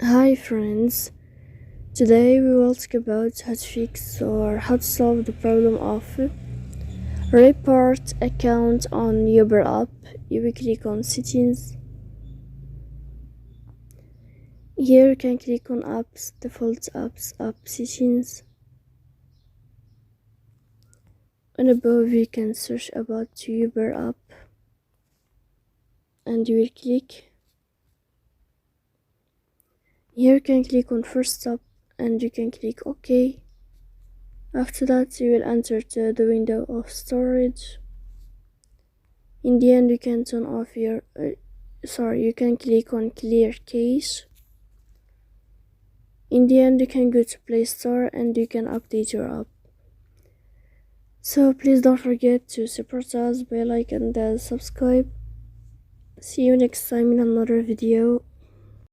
Hi friends, today we will talk about how to fix or how to solve the problem of report account on Uber app. You will click on settings. Here you can click on apps, default apps, app settings. And above you can search about Uber app and you will click. Here you can click on first step and you can click OK. After that you will enter to the window of storage. In the end you can turn off your you can click on clear cache. In the end you can go to Play Store and you can update your app. So please don't forget to support us by like and subscribe. See you next time in another video.